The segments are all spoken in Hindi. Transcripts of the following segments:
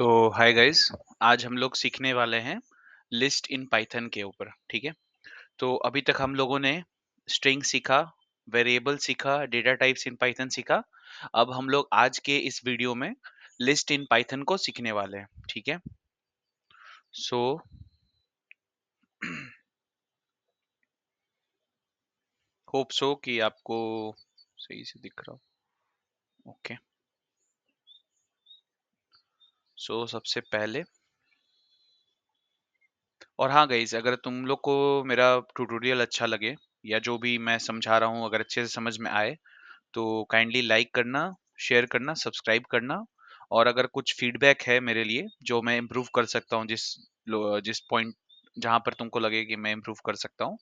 तो हाय गाइस। आज हम लोग सीखने वाले हैं लिस्ट इन पाइथन के ऊपर। ठीक है। तो अभी तक हम लोगों ने स्ट्रिंग सीखा, वेरिएबल सीखा, डेटा टाइप्स इन पाइथन सीखा। अब हम लोग आज के इस वीडियो में लिस्ट इन पाइथन को सीखने वाले हैं। ठीक है। सो होप सो कि आपको सही से दिख रहा हो। ओके। सो सबसे पहले, और हाँ गाइस, अगर तुम लोग को मेरा ट्यूटोरियल अच्छा लगे या जो भी मैं समझा रहा हूँ अगर अच्छे से समझ में आए तो काइंडली लाइक करना, शेयर करना, सब्सक्राइब करना। और अगर कुछ फीडबैक है मेरे लिए जो मैं इम्प्रूव कर सकता हूँ, जिस पॉइंट जहाँ पर तुमको लगे कि मैं इम्प्रूव कर सकता हूँ,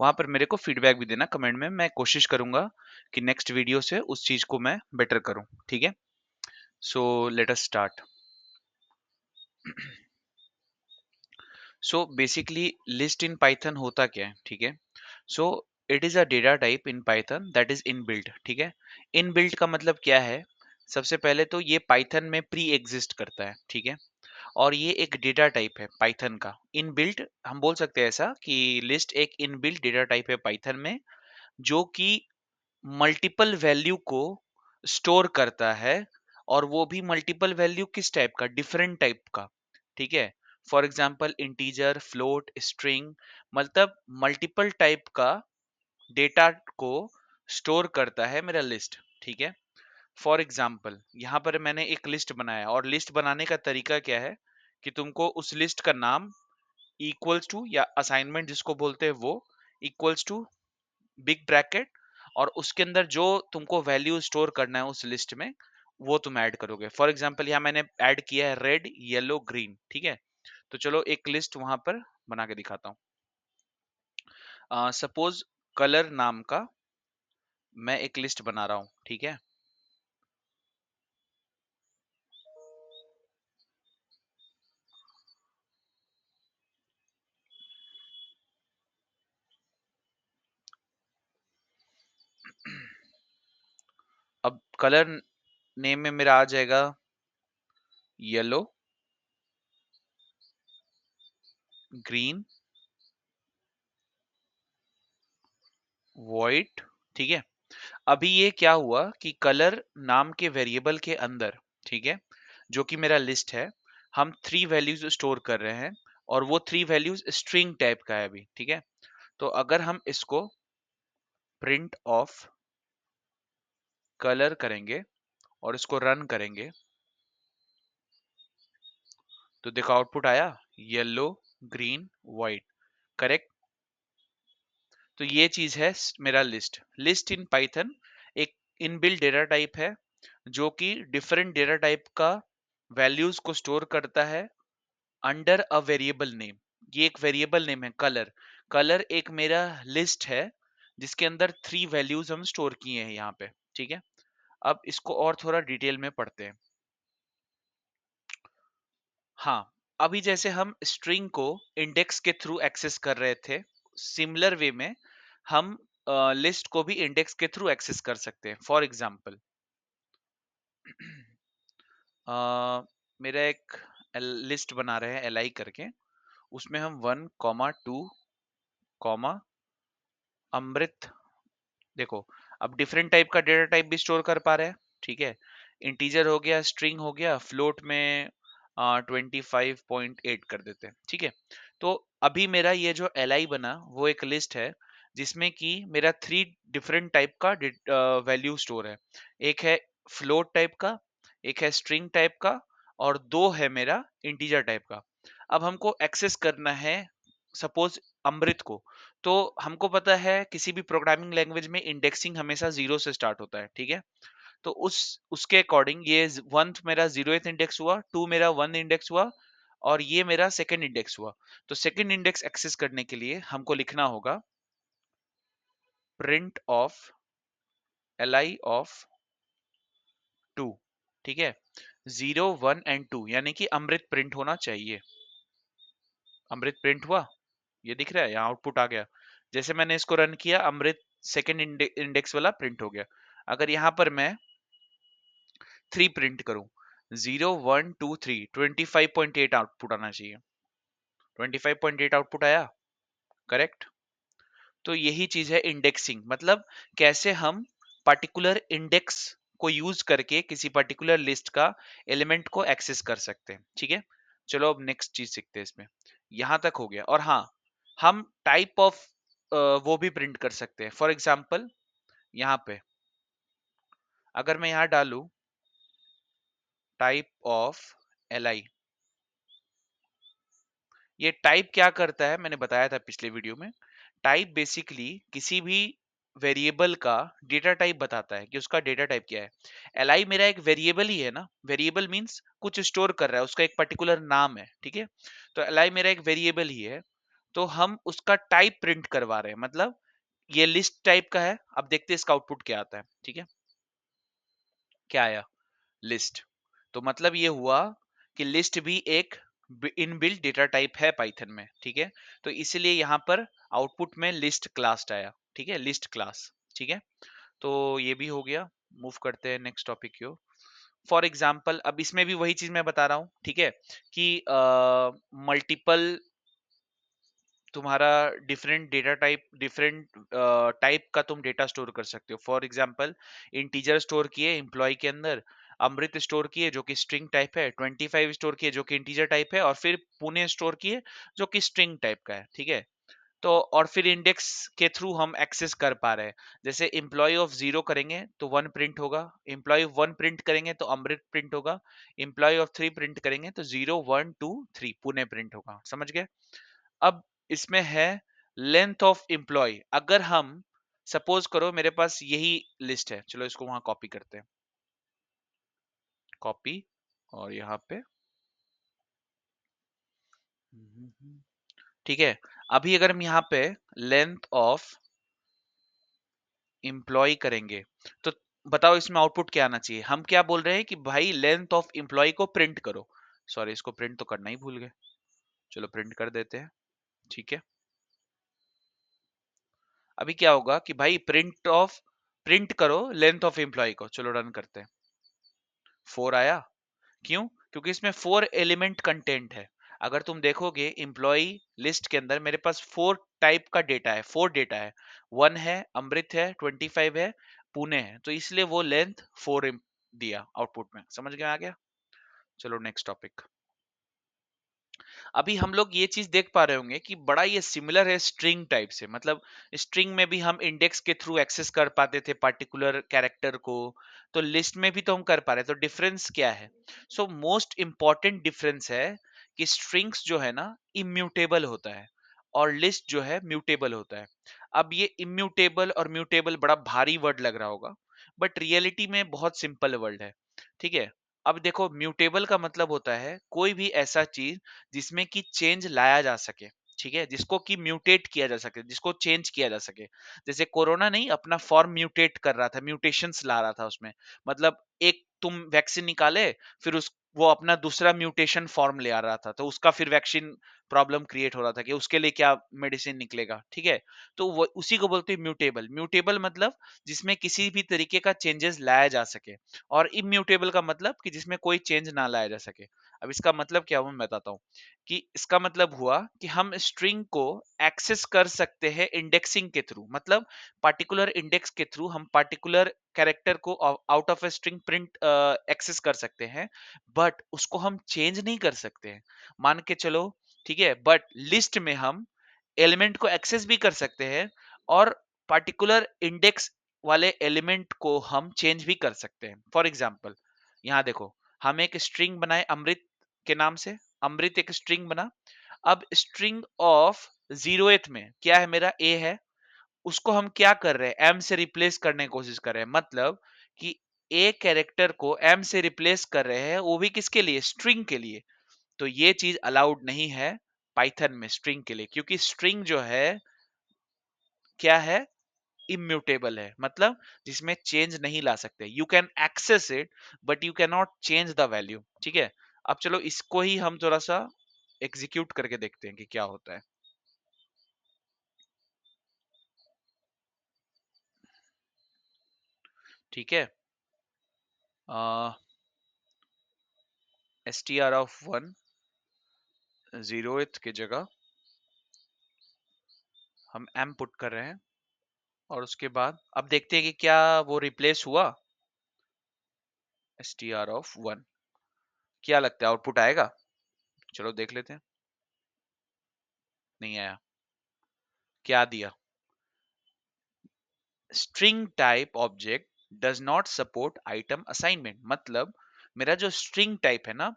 वहां पर मेरे को फीडबैक भी देना कमेंट में। मैं कोशिश करूंगा कि नेक्स्ट वीडियो से उस चीज को मैं बेटर करूँ। ठीक है। So let us start. So basically list in Python होता क्या है? ठीक है। So it is a data type in Python that is inbuilt. ठीक है। इनबिल्ट का मतलब क्या है? सबसे पहले तो ये पाइथन में प्री एग्जिस्ट करता है। ठीक है। और ये एक डेटा टाइप है पाइथन का इनबिल्ट। हम बोल सकते हैं ऐसा कि लिस्ट एक इनबिल्ट डेटा टाइप है पाइथन में, जो कि मल्टीपल वैल्यू को स्टोर करता है। और वो भी मल्टीपल वैल्यू किस टाइप का? डिफरेंट टाइप का। ठीक है। For example integer, float, string, मतलब मल्टीपल टाइप का डेटा को स्टोर करता है मेरा लिस्ट। ठीक है। फॉर एग्जाम्पल यहाँ पर मैंने एक लिस्ट बनाया, और लिस्ट बनाने का तरीका क्या है कि तुमको उस लिस्ट का नाम इक्वल्स टू, या असाइनमेंट जिसको बोलते हैं वो, इक्वल्स टू बिग ब्रैकेट, और उसके अंदर जो तुमको वैल्यू स्टोर करना है उस लिस्ट में वो तुम ऐड करोगे। फॉर एग्जाम्पल यहाँ मैंने ऐड किया है रेड, येलो, ग्रीन। ठीक है। तो चलो एक लिस्ट वहां पर बना के दिखाता हूँ। सपोज कलर नाम का मैं एक लिस्ट बना रहा हूँ। ठीक है। अब कलर नेम में मेरा आ जाएगा येलो, ग्रीन, व्हाइट। ठीक है। अभी ये क्या हुआ कि कलर नाम के वेरिएबल के अंदर, ठीक है, जो कि मेरा लिस्ट है, हम थ्री वैल्यूज स्टोर कर रहे हैं, और वो थ्री वैल्यूज स्ट्रिंग टाइप का है अभी। ठीक है। तो अगर हम इसको प्रिंट ऑफ कलर करेंगे और इसको रन करेंगे तो देखो आउटपुट आया येलो, ग्रीन, व्हाइट। करेक्ट। तो ये चीज है मेरा लिस्ट। लिस्ट इन पाइथन एक इनबिल्ट डेटा टाइप है जो कि डिफरेंट डेटा टाइप का वैल्यूज को स्टोर करता है अंडर अ वेरिएबल नेम। ये एक वेरिएबल नेम है कलर। कलर एक मेरा लिस्ट है जिसके अंदर थ्री वैल्यूज हम स्टोर किए हैं यहाँ पे। ठीक है। अब इसको और थोड़ा डिटेल में पढ़ते हैं। हाँ, अभी जैसे हम स्ट्रिंग को इंडेक्स के थ्रू एक्सेस कर रहे थे, सिमिलर वे में हम लिस्ट को भी इंडेक्स के थ्रू एक्सेस कर सकते हैं। फॉर एग्जाम्पल मेरा एक लिस्ट बना रहे हैं li करके, उसमें हम 1, 2, अमृत। देखो, अब डिफरेंट टाइप का डेटा टाइप भी स्टोर कर पा रहे हैं। ठीक है। इंटीजर हो गया, स्ट्रिंग हो गया, फ्लोट में 25.8 कर देते हैं। ठीक है। तो अभी मेरा ये जो li बना वो एक लिस्ट है जिसमें कि मेरा थ्री डिफरेंट टाइप का वैल्यू स्टोर है। एक है फ्लोट टाइप का, एक है स्ट्रिंग टाइप का, और दो है मेरा इंटीजर टाइप का। अब हमको एक्सेस करना है सपोज अमृत को। तो हमको पता है किसी भी प्रोग्रामिंग लैंग्वेज में इंडेक्सिंग हमेशा जीरो से स्टार्ट होता है। ठीक है। तो उसके अकॉर्डिंग ये वन मेरा जीरोथ इंडेक्स हुआ, टू मेरा वन इंडेक्स हुआ, और ये मेरा सेकंड इंडेक्स हुआ। तो सेकंड इंडेक्स एक्सेस करने के लिए हमको लिखना होगा print of li of two. ठीक है। 0, 1 एंड 2, यानी कि अमृत प्रिंट होना चाहिए। अमृत प्रिंट हुआ, ये दिख रहा है, यहाँ आउटपुट आ गया। जैसे मैंने इसको रन किया, अमृत सेकंड इंडेक्स वाला प्रिंट हो गया। अगर यहाँ पर मैं 3 प्रिंट करूं, 0 1 2 3 25.8 आउटपुट आना चाहिए। 25.8 आउटपुट आया, करेक्ट। तो यही चीज है इंडेक्सिंग, मतलब कैसे हम पर्टिकुलर इंडेक्स को यूज करके किसी पर्टिकुलर लिस्ट का एलिमेंट को एक्सेस कर सकते हैं, ठीक है। चलो अब नेक्स्ट चीज सीखते हैं इसमें। यहां तक हो गया। और हाँ, हम टाइप ऑफ वो भी प्रिंट कर सकते हैं। फॉर एग्जाम्पल यहाँ पे अगर मैं यहाँ डालू टाइप ऑफ एल, ये टाइप क्या करता है मैंने बताया था पिछले वीडियो में। टाइप बेसिकली किसी भी वेरिएबल का डेटा टाइप बताता है कि उसका डेटा टाइप क्या है। एल मेरा एक वेरिएबल ही है ना, वेरिएबल मींस कुछ स्टोर कर रहा है, उसका एक पर्टिकुलर नाम है, ठीक है। तो एल मेरा एक वेरिएबल ही है, तो हम उसका टाइप प्रिंट करवा रहे हैं, मतलब ये लिस्ट टाइप का है। अब देखते हैं इसका आउटपुट क्या आता है, ठीक है। क्या आया? लिस्ट। तो मतलब ये हुआ कि लिस्ट भी एक इनबिल्ट डेटा टाइप है पाइथन में, ठीक है। तो इसलिए यहाँ पर आउटपुट में लिस्ट क्लास आया, ठीक है, लिस्ट क्लास, ठीक है। तो ये भी हो गया। मूव करते हैं नेक्स्ट टॉपिक की ओर। फॉर एग्जाम्पल अब इसमें भी वही चीज मैं बता रहा हूँ, ठीक है, कि मल्टीपल तुम्हारा different data type, different type का तुम डेटा स्टोर कर सकते हो। फॉर एग्जांपल इंटीजर स्टोर किए एम्प्लॉय के अंदर, अमृत स्टोर किए जो कि स्ट्रिंग टाइप है, 25 स्टोर किए जो कि इंटीजर टाइप है, और फिर पुणे स्टोर किए जो कि स्ट्रिंग टाइप का है, ठीक है। तो और फिर इंडेक्स के थ्रू हम एक्सेस कर पा रहे हैं। जैसे एम्प्लॉय ऑफ 0 करेंगे तो 1 प्रिंट होगा, एम्प्लॉय 1 प्रिंट करेंगे तो अमृत प्रिंट होगा, एम्प्लॉय ऑफ 3 प्रिंट करेंगे तो 0 1 2 3 पुणे प्रिंट होगा। समझ गए? अब इसमें है लेंथ ऑफ एम्प्लॉय। अगर हम सपोज करो मेरे पास यही लिस्ट है, चलो इसको वहां कॉपी करते हैं, कॉपी, और यहाँ पे ठीक है। अभी अगर हम यहाँ पे लेंथ ऑफ एम्प्लॉय करेंगे तो बताओ इसमें आउटपुट क्या आना चाहिए। हम क्या बोल रहे हैं कि भाई लेंथ ऑफ एम्प्लॉय को प्रिंट करो। सॉरी, इसको प्रिंट तो करना ही भूल गए, चलो प्रिंट कर देते हैं, ठीक है। अभी क्या होगा कि भाई प्रिंट करो लेंथ ऑफ एम्प्लॉय को, चलो रन करते हैं। 4 आया, क्यों? क्योंकि इसमें 4 एलिमेंट कंटेंट है। अगर तुम देखोगे एम्प्लॉय लिस्ट के अंदर मेरे पास 4 टाइप का डेटा है, 4 डेटा है, 1 है, अमृत है, 25 है, पुणे है, तो इसलिए वो लेंथ 4 दिया आउटपुट में। समझ गए? आ गया। चलो नेक्स्ट टॉपिक। अभी हम लोग ये चीज देख पा रहे होंगे कि बड़ा ये सिमिलर है स्ट्रिंग टाइप से, मतलब स्ट्रिंग में भी हम इंडेक्स के थ्रू एक्सेस कर पाते थे पर्टिकुलर कैरेक्टर को, तो लिस्ट में भी तो हम कर पा रहे, तो डिफरेंस क्या है? सो मोस्ट इंपॉर्टेंट डिफरेंस है कि स्ट्रिंग्स जो है ना इम्यूटेबल होता है, और लिस्ट जो है म्यूटेबल होता है। अब ये इम्यूटेबल और म्यूटेबल बड़ा भारी वर्ड लग रहा होगा, बट रियलिटी में बहुत सिंपल वर्ड है, ठीक है। अब देखो म्यूटेबल का मतलब होता है कोई भी ऐसा चीज जिसमें कि चेंज लाया जा सके, ठीक है, जिसको कि म्यूटेट किया जा सके, जिसको चेंज किया जा सके। जैसे कोरोना नहीं अपना फॉर्म म्यूटेट कर रहा था, म्यूटेशंस ला रहा था उसमें, मतलब एक तुम वैक्सीन निकाले, फिर उस वो अपना दूसरा म्यूटेशन फॉर्म ले आ रहा था, तो उसका फिर वैक्सीन प्रॉब्लम क्रिएट हो रहा था कि उसके लिए क्या मेडिसिन निकलेगा, ठीक है। तो वो उसी को बोलते हैं म्यूटेबल। म्यूटेबल मतलब जिसमें किसी भी तरीके का चेंजेस लाया जा सके, और इम्यूटेबल का मतलब कि जिसमें कोई चेंज ना लाया जा सके। अब इसका मतलब क्या हुआ मैं बताता हूँ। कि इसका मतलब हुआ कि हम स्ट्रिंग को एक्सेस कर सकते हैं इंडेक्सिंग के थ्रू, मतलब पार्टिकुलर इंडेक्स के थ्रू हम पार्टिकुलर कैरेक्टर को out of a string print access कर सकते हैं, बट उसको हम चेंज नहीं कर सकते हैं। मान के चलो, ठीक है, बट लिस्ट में हम एलिमेंट को एक्सेस भी कर सकते हैं, और पार्टिकुलर इंडेक्स वाले एलिमेंट को हम चेंज भी कर सकते हैं। फॉर एग्जाम्पल यहाँ देखो, हम एक स्ट्रिंग बनाए अमृत के नाम से, अमृत एक स्ट्रिंग बना। अब स्ट्रिंग ऑफ 0th में क्या है, मेरा ए है, उसको हम क्या कर रहे हैं, एम से रिप्लेस करने की कोशिश कर रहे हैं, मतलब कि ए कैरेक्टर को एम से रिप्लेस कर रहे हैं, वो भी किसके लिए, स्ट्रिंग के लिए। तो ये चीज अलाउड नहीं है पाइथन में स्ट्रिंग के लिए, क्योंकि स्ट्रिंग जो है क्या है, इम्यूटेबल है, मतलब जिसमें चेंज नहीं ला सकते। You can access it but you can not change the value, ठीक है। अब चलो इसको ही हम थोड़ा सा एग्जीक्यूट करके देखते हैं कि क्या होता है, ठीक है। str ऑफ 1 0th की जगह हम m पुट कर रहे हैं, और उसके बाद अब देखते हैं कि क्या वो रिप्लेस हुआ str ऑफ 1। क्या लगता है आउटपुट आएगा? चलो देख लेते हैं। नहीं आया। क्या दिया? String type object does not support item assignment. मतलब मेरा जो स्ट्रिंग टाइप है ना,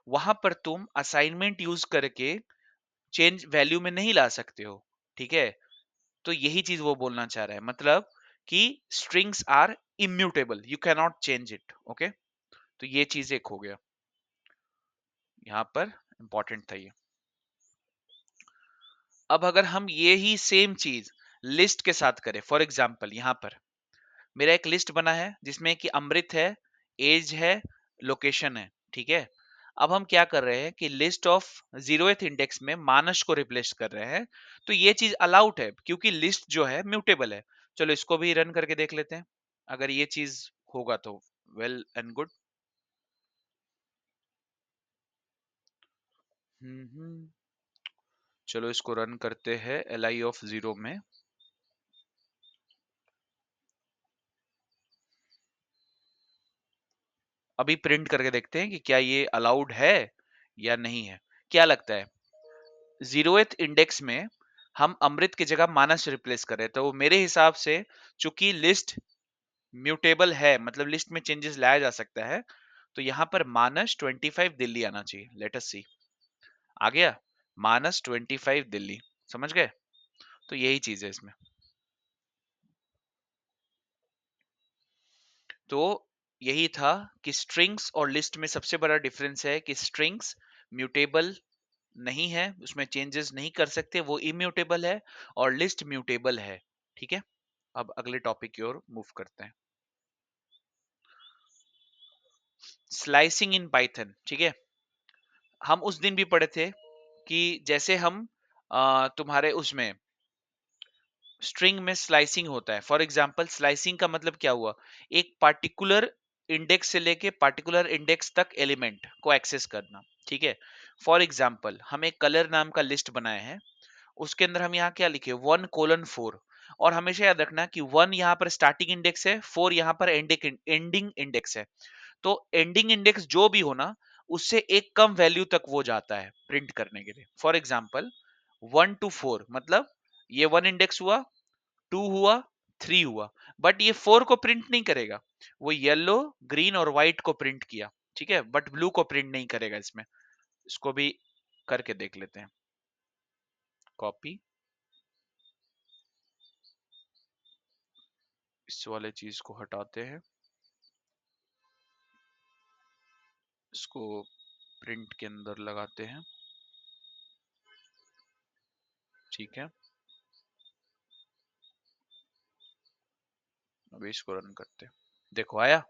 वहां पर तुम असाइनमेंट यूज करके चेंज वैल्यू में नहीं ला सकते हो। ठीक है, तो यही चीज वो बोलना चाह रहा है, मतलब कि strings are immutable, you can not change it. Okay, तो ये चीज एक हो गया, यहां पर इंपॉर्टेंट था ये। अब अगर हम ये ही सेम चीज लिस्ट के साथ करें, फॉर एग्जाम्पल यहां पर मेरा एक लिस्ट बना है जिसमें कि अमृत है, एज है, लोकेशन है। ठीक है, अब हम क्या कर रहे हैं कि लिस्ट ऑफ 0th इंडेक्स में मानस को रिप्लेस कर रहे हैं। तो ये चीज अलाउड है क्योंकि लिस्ट जो है म्यूटेबल है। चलो इसको भी रन करके देख लेते हैं, अगर ये चीज होगा तो वेल एंड गुड। चलो इसको रन करते हैं li ऑफ 0 में। अभी प्रिंट करके देखते हैं कि क्या ये अलाउड है या नहीं है। क्या लगता है? 0th इंडेक्स में हम अमृत की जगह मानस रिप्लेस कर रहे हैं, तो मेरे हिसाब से चूंकि लिस्ट म्यूटेबल है, मतलब लिस्ट में चेंजेस लाया जा सकता है, तो यहां पर मानस 25 दिल्ली आना चाहिए। लेट अस सी, आ गया मानस 25 दिल्ली। समझ गए? तो यही चीज है इसमें। तो यही था कि स्ट्रिंग्स और लिस्ट में सबसे बड़ा डिफरेंस है कि स्ट्रिंग्स म्यूटेबल नहीं है, उसमें चेंजेस नहीं कर सकते, वो इम्यूटेबल है, और लिस्ट म्यूटेबल है। ठीक है, अब अगले टॉपिक की ओर मूव करते हैं। Slicing in Python. ठीक है, हम उस दिन भी पढ़े थे कि जैसे हम तुम्हारे उसमें स्ट्रिंग में स्लाइसिंग होता है। फॉर एग्जांपल स्लाइसिंग का मतलब क्या हुआ? एक पार्टिकुलर इंडेक्स से लेके पार्टिकुलर इंडेक्स तक एलिमेंट को एक्सेस करना। ठीक है, फॉर एग्जांपल हम एक कलर नाम का लिस्ट बनाए हैं, उसके अंदर हम यहाँ क्या लिखे 1:4। और हमेशा याद रखना कि 1 यहाँ पर स्टार्टिंग इंडेक्स है, 4 यहाँ पर एंडिंग इंडेक्स है। तो एंडिंग इंडेक्स जो भी हो ना, उससे एक कम वैल्यू तक वो जाता है प्रिंट करने के लिए। फॉर एग्जाम्पल 1 to 4 मतलब ये 1 इंडेक्स हुआ, 2 हुआ, 3 हुआ, बट ये 4 को प्रिंट नहीं करेगा। वो येलो, ग्रीन और व्हाइट को प्रिंट किया। ठीक है, बट ब्लू को प्रिंट नहीं करेगा इसमें। इसको भी करके देख लेते हैं। कॉपी इस वाले चीज को हटाते हैं, इसको प्रिंट के अंदर लगाते हैं। ठीक है, अभी इसको रन करते हैं। देखो आया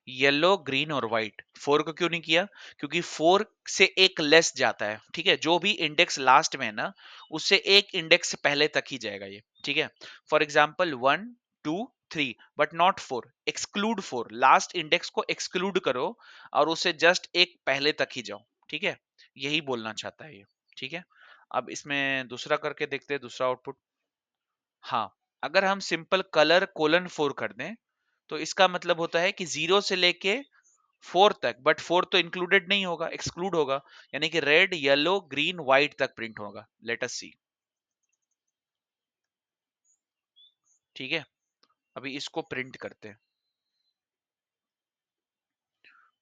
येलो, ग्रीन और व्हाइट। 4 को क्यों नहीं किया? क्योंकि 4 से एक लेस जाता है। ठीक है, जो भी इंडेक्स लास्ट में है ना, उससे एक इंडेक्स से पहले तक ही जाएगा ये। ठीक है, for example 1 2 3 but not 4। Exclude 4, last index को एक्सक्लूड करो और उससे जस्ट एक पहले तक ही जाओ। ठीक है, यही बोलना चाहता है ये। ठीक है, अब इसमें दूसरा करके देखते हैं, दूसरा आउटपुट। हाँ, अगर हम सिंपल कलर कोलन 4 कर दें, तो इसका मतलब होता है कि 0 से लेके 4 तक, बट 4 तो इंक्लूडेड नहीं होगा, एक्सक्लूड होगा। यानी कि रेड, येलो, ग्रीन, व्हाइट तक प्रिंट होगा। लेट अस सी। ठीक है, अभी इसको प्रिंट करते हैं।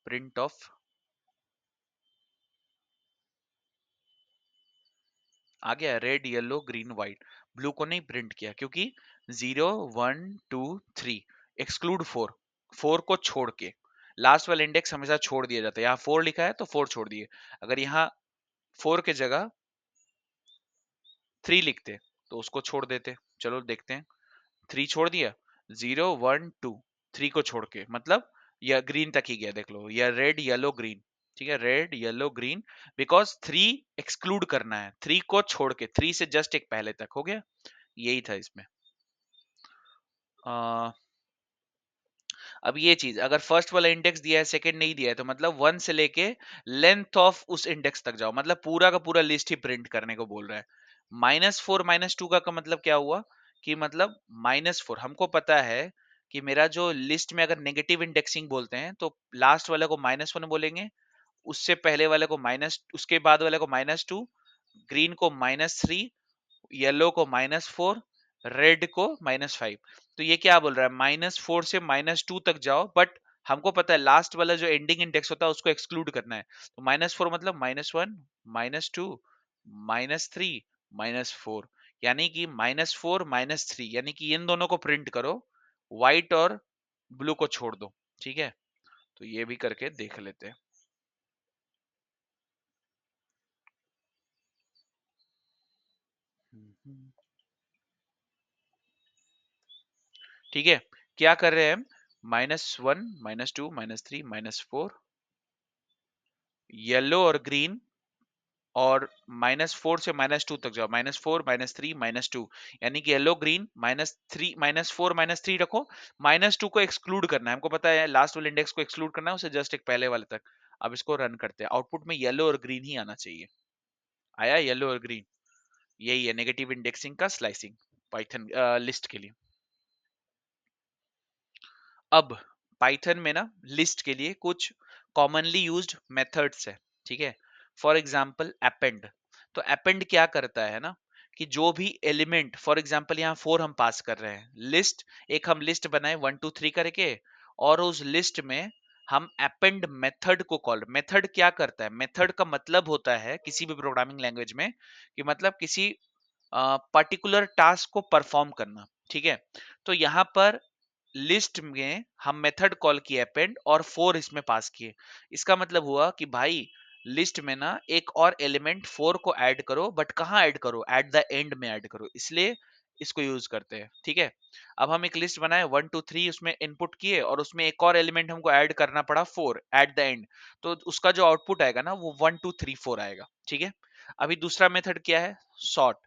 प्रिंट ऑफ आ गया, red, yellow, green, white. Blue को नहीं प्रिंट किया क्योंकि 0 1 2 3 एक्सक्लूड 4। 4 को छोड़ के लास्ट वाला इंडेक्स हमेशा छोड़ दिया जाता है। यहाँ 4 लिखा है तो 4 छोड़ दिए। अगर यहाँ 4 के जगह 3 लिखते तो उसको छोड़ देते। चलो देखते हैं, 3 छोड़ दिया, 0 1 2 3 को छोड़ के, मतलब यह ग्रीन तक ही गया। देख लो, यह रेड, येलो, ग्रीन। ठीक है, red, yellow, green, because 3 exclude करना है, 3 को छोड़ के, 3 से जस्ट एक पहले तक हो गया। यही था इसमें। अब ये चीज अगर फर्स्ट वाला इंडेक्स दिया है सेकंड नहीं दिया है तो मतलब 1 से लेके लेंथ ऑफ उस इंडेक्स तक जाओ, मतलब पूरा का पूरा लिस्ट ही प्रिंट करने को बोल रहा है। -4 -2 का मतलब क्या हुआ कि मतलब -4 हमको पता है कि मेरा जो लिस्ट में अगर नेगेटिव इंडेक्सिंग बोलते हैं तो लास्ट वाले को -1 बोलेंगे, उससे पहले वाले को माइनस, उसके बाद वाले को -2, ग्रीन को -3, येलो को -4, रेड को -5। तो ये क्या बोल रहा है, -4 से -2 तक जाओ, बट हमको पता है लास्ट वाला जो एंडिंग इंडेक्स होता है उसको एक्सक्लूड करना है। तो -4 मतलब -1, -2, -3, -4, यानी कि -4 -3, यानी कि इन दोनों को प्रिंट करो, व्हाइट और ब्लू को छोड़ दो। ठीक है, तो ये भी करके देख लेते हैं। ठीक है, क्या कर रहे हैं हम, -1 -2 -3 -4, येलो और ग्रीन, और -4 से -2 तक जाओ, -4 -3 -2, यानी कि येलो ग्रीन -3 -4 -3 रखो, -2 को एक्सक्लूड करना है, हमको पता है लास्ट वाले इंडेक्स को एक्सक्लूड करना है, उसे जस्ट एक पहले वाले तक। अब इसको रन करते हैं, आउटपुट में येलो और ग्रीन ही आना चाहिए। आया येलो और ग्रीन, यही है नेगेटिव इंडेक्सिंग का स्लाइसिंग पाइथन लिस्ट के लिए। अब पाइथन में ना लिस्ट के लिए कुछ कॉमनली यूज्ड मेथड्स है। ठीक है, फॉर एग्जांपल अपेंड। तो अपेंड क्या करता है ना कि जो भी एलिमेंट, फॉर एग्जांपल यहाँ 4 हम पास कर रहे हैं लिस्ट, एक हम लिस्ट बनाए 1 2 3 करके, और उस लिस्ट में हम अपेंड मेथड को कॉल, मेथड क्या करता है, मेथड का मतलब होता है किसी भी प्रोग्रामिंग लैंग्वेज में कि मतलब किसी पर्टिकुलर टास्क को परफॉर्म करना। ठीक है, तो यहाँ पर लिस्ट में हम मेथड कॉल किए अपेंड और 4 इसमें पास किए। इसका मतलब हुआ कि भाई लिस्ट में ना एक और एलिमेंट 4 को ऐड करो, बट कहाँ ऐड करो, एट द एंड में ऐड करो, इसलिए इसको यूज करते हैं। ठीक है, अब हम एक लिस्ट बनाए 1 2 3 उसमें इनपुट किए, और उसमें एक और एलिमेंट हमको ऐड करना पड़ा 4 एट द एंड, तो उसका जो आउटपुट आएगा ना वो 1 2 3 4 आएगा। ठीक है, अभी दूसरा मेथड क्या है, सॉर्ट।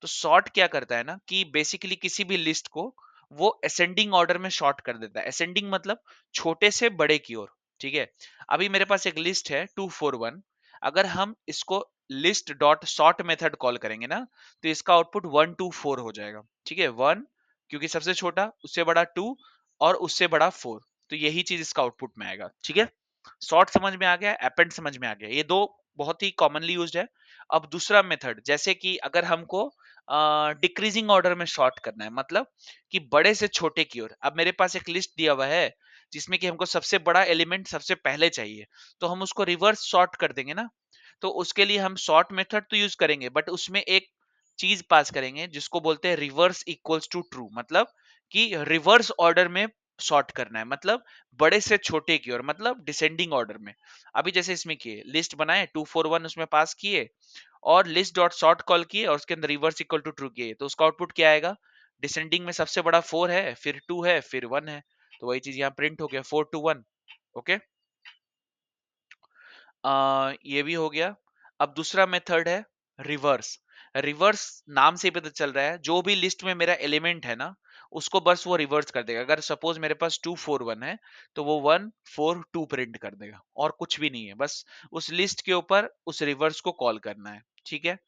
तो सॉर्ट क्या करता है ना कि बेसिकली किसी भी लिस्ट को वो असेंडिंग ऑर्डर में सॉर्ट कर देता है। असेंडिंग मतलब छोटे से बड़े की ओर। ठीक है, अभी मेरे पास एक लिस्ट है 241, अगर हम इसको list dot sort method call करेंगे ना तो इसका आउटपुट 1 2 4 हो जाएगा। ठीक है, 1 क्योंकि सबसे छोटा, उससे बड़ा 2, और उससे बड़ा 4, तो यही चीज इसका आउटपुट में आएगा। ठीक है, सॉर्ट समझ में आ गया, अपेंड समझ में आ गया, ये दो बहुत ही कॉमनली यूज्ड है। अब दूसरा मेथड, जैसे कि अगर हमको डिक्रीजिंग ऑर्डर में सॉर्ट करना है, मतलब कि बड़े से छोटे की ओर। अब मेरे पास एक लिस्ट दिया हुआ है जिसमें कि हमको सबसे बड़ा एलिमेंट सबसे पहले चाहिए, तो हम उसको रिवर्स सॉर्ट कर देंगे ना। तो उसके लिए हम सॉर्ट मेथड तो यूज करेंगे, बट उसमें एक चीज पास करेंगे जिसको बोलते हैं रिवर्स इक्वल्स टू ट्रू, मतलब कि रिवर्स ऑर्डर में सॉर्ट करना है, मतलब बड़े से छोटे की ओर, मतलब डिसेंडिंग ऑर्डर में। अभी जैसे इसमें किए, लिस्ट बनाए 241 उसमें पास किए, और लिस्ट डॉट सॉर्ट कॉल किए, और उसके अंदर रिवर्स इक्वल टू ट्रू किए, तो उसका आउटपुट क्या आएगा, डिसेंडिंग में सबसे बड़ा 4 है, फिर 2 है, फिर 1 है, तो वही चीज यहाँ प्रिंट हो गया 4 2 1। ओके, ये भी हो गया। अब दूसरा मेथड है रिवर्स। रिवर्स नाम से ही पता चल रहा है, जो भी लिस्ट में मेरा एलिमेंट है ना उसको बस वो रिवर्स कर देगा। अगर सपोज मेरे पास 241 है तो वो 1 4 2 प्रिंट कर देगा, और कुछ भी नहीं है, बस उस लिस्ट के ऊपर उस रिवर्स को कॉल करना है। ठीक है,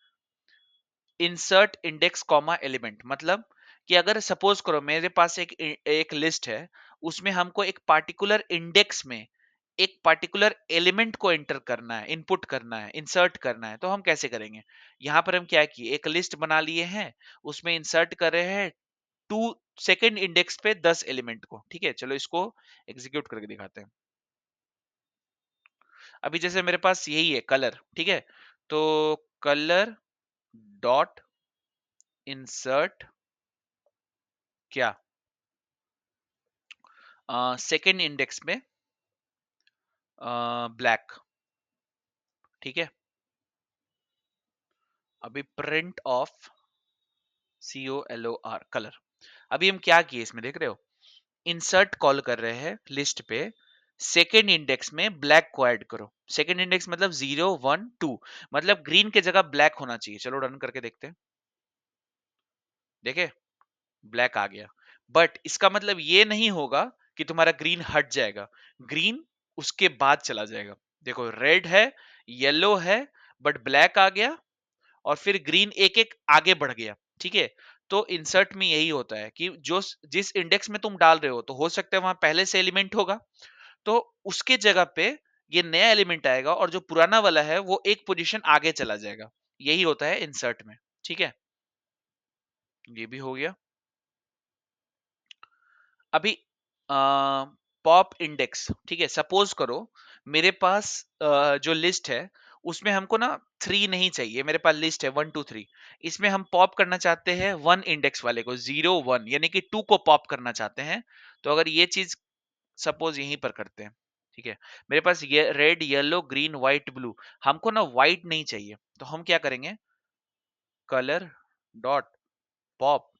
इंसर्ट इंडेक्स कॉमा एलिमेंट, मतलब कि अगर सपोज करो मेरे पास एक लिस्ट है, उसमें हमको एक पार्टिकुलर इंडेक्स में एक पार्टिकुलर एलिमेंट को एंटर करना है, इनपुट करना है, इंसर्ट करना है, तो हम कैसे करेंगे। यहां पर हम क्या किए, एक लिस्ट बना लिए हैं, उसमें इंसर्ट कर रहे हैं 2 सेकेंड इंडेक्स पे 10 एलिमेंट को। ठीक है, चलो इसको एग्जीक्यूट करके दिखाते हैं। अभी जैसे मेरे पास यही है कलर। ठीक है, तो कलर डॉट इंसर्ट क्या, सेकेंड इंडेक्स में ब्लैक। ठीक है, अभी प्रिंट ऑफ COLOR कलर। अभी हम क्या किए इसमें देख रहे हो, इंसर्ट कॉल कर रहे हैं लिस्ट पे, सेकेंड इंडेक्स में ब्लैक को ऐड करो। सेकेंड इंडेक्स मतलब 0 1 2, मतलब ग्रीन के जगह ब्लैक होना चाहिए। चलो रन करके देखते हैं, देखे ब्लैक आ गया, बट इसका मतलब ये नहीं होगा कि तुम्हारा ग्रीन हट जाएगा, ग्रीन उसके बाद चला जाएगा। देखो रेड है, येलो है, बट ब्लैक आ गया, और फिर ग्रीन एक एक आगे बढ़ गया। ठीक है, तो इंसर्ट में यही होता है कि जो जिस इंडेक्स में तुम डाल रहे हो, तो हो सकता है वहां पहले से एलिमेंट होगा, तो उसके जगह पे ये नया एलिमेंट आएगा, और जो पुराना वाला है वो एक पोजीशन आगे चला जाएगा। यही होता है इंसर्ट में। ठीक है, ये भी हो गया। अभी पॉप इंडेक्स, ठीक है, सपोज करो मेरे पास जो लिस्ट है उसमें हमको ना 3 नहीं चाहिए, मेरे पास लिस्ट है 1 2 3, इसमें हम पॉप करना चाहते हैं 1 इंडेक्स वाले को, 0 1 यानी कि 2 को पॉप करना चाहते हैं। तो अगर ये चीज सपोज यहीं पर करते हैं, ठीक है, मेरे पास ये red yellow green white blue, हमको ना व्हाइट नहीं चाहिए, तो हम क्या करेंगे, कलर डॉट पॉप,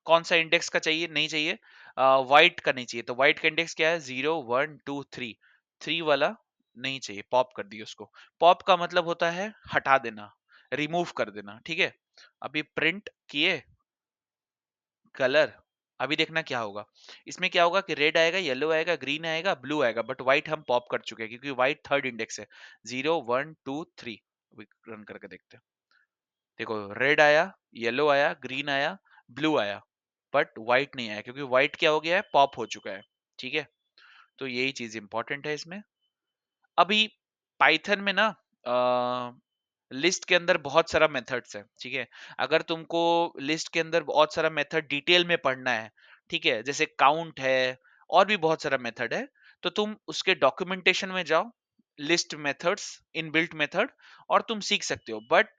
कौन सा इंडेक्स का चाहिए, नहीं चाहिए, व्हाइट का नहीं चाहिए, तो व्हाइट का इंडेक्स क्या है, 0 1 2 3, 3 वाला नहीं चाहिए, पॉप कर दिए उसको। पॉप का मतलब होता है हटा देना, रिमूव कर देना। ठीक है, अभी प्रिंट किए कलर, अभी देखना क्या होगा, इसमें क्या होगा कि रेड आएगा, येलो आएगा, ग्रीन आएगा, ब्लू आएगा, बट व्हाइट हम पॉप कर चुके हैं क्योंकि व्हाइट थर्ड इंडेक्स है, 0 1 2 3। अभी रन करके देखते हैं, देखो रेड आया, येलो आया, ग्रीन आया, ब्लू आया, बट व्हाइट नहीं आया क्योंकि व्हाइट क्या हो गया है, पॉप हो चुका है। ठीक है, तो यही चीज इंपॉर्टेंट है इसमें। अभी पाइथन में ना लिस्ट के अंदर बहुत सारा मेथड्स है। ठीक है, अगर तुमको लिस्ट के अंदर बहुत सारा मेथड डिटेल में पढ़ना है, ठीक है, जैसे काउंट है, और भी बहुत सारा मेथड है, तो तुम उसके डॉक्यूमेंटेशन में जाओ, लिस्ट मेथड्स, इनबिल्ट मेथड, और तुम सीख सकते हो। बट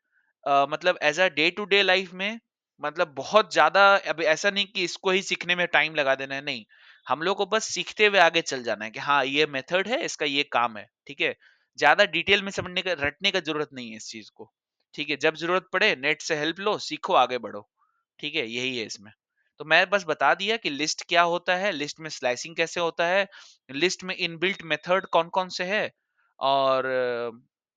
मतलब as a day to day life में, मतलब बहुत ज्यादा अब ऐसा नहीं कि इसको ही सीखने में टाइम लगा देना है, नहीं, हम लोग को बस सीखते हुए आगे चल जाना है कि हाँ ये मेथड है, इसका ये काम है। ठीक है, ज्यादा डिटेल में समझने का, रटने का जरूरत नहीं है इस चीज को। ठीक है, जब जरूरत पड़े नेट से हेल्प लो, सीखो, आगे बढ़ो। ठीक है, यही है इसमें। तो मैं बस बता दिया कि लिस्ट क्या होता है, लिस्ट में स्लाइसिंग कैसे होता है, लिस्ट में इनबिल्ट मेथड कौन कौन से है, और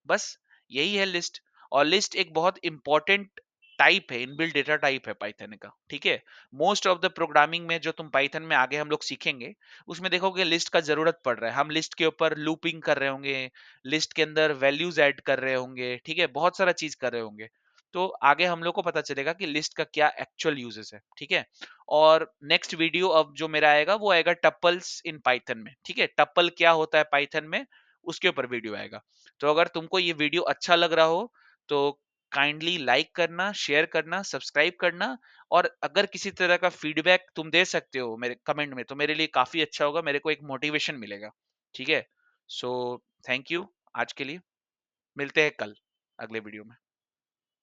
बस यही है लिस्ट। और लिस्ट एक बहुत इंपॉर्टेंट टाइप है, इनबिल्ट डेटा टाइप है पाइथन का। ठीक है, मोस्ट ऑफ द प्रोग्रामिंग में जो तुम पाइथन में आगे हम लोग सीखेंगे, उसमें देखोगे लिस्ट का जरूरत पड़ रहा है, हम लिस्ट के ऊपर लूपिंग कर रहे होंगे, लिस्ट के अंदर वैल्यूज ऐड कर रहे होंगे, ठीक है, बहुत सारा चीज कर रहे होंगे। तो आगे हम लोग को पता चलेगा कि लिस्ट का क्या एक्चुअल यूजेस है। ठीक है, और नेक्स्ट वीडियो अब जो मेरा आएगा वो आएगा टपल्स इन पाइथन में। ठीक है, टपल क्या होता है पाइथन में, उसके ऊपर वीडियो आएगा। तो अगर तुमको ये वीडियो अच्छा लग रहा हो तो काइंडली लाइक करना, शेयर करना, सब्सक्राइब करना, और अगर किसी तरह का फीडबैक तुम दे सकते हो मेरे कमेंट में, तो मेरे लिए काफी अच्छा होगा, मेरे को एक मोटिवेशन मिलेगा। ठीक है, सो थैंक यू आज के लिए, मिलते हैं कल अगले वीडियो में।